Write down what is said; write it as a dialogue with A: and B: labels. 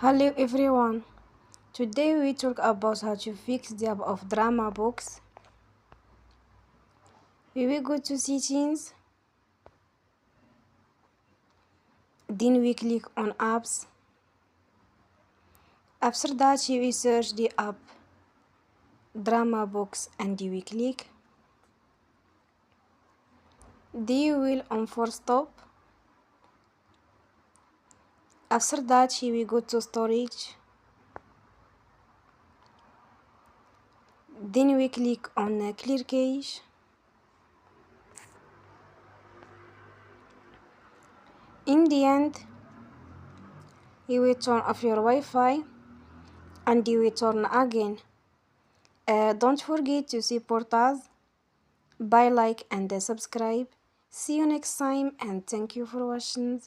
A: Hello everyone. Today we talk about how to fix the app of DramaBox. We will go to settings. Then we click on apps. After that we will search the app DramaBox and we click. Then you will on Forcestop. After that we will go to storage. Then we click on clear cache. In the end, you will turn off your Wi-Fi and you will turn again. Don't forget to support us by like and subscribe. See you next time and thank you for watching.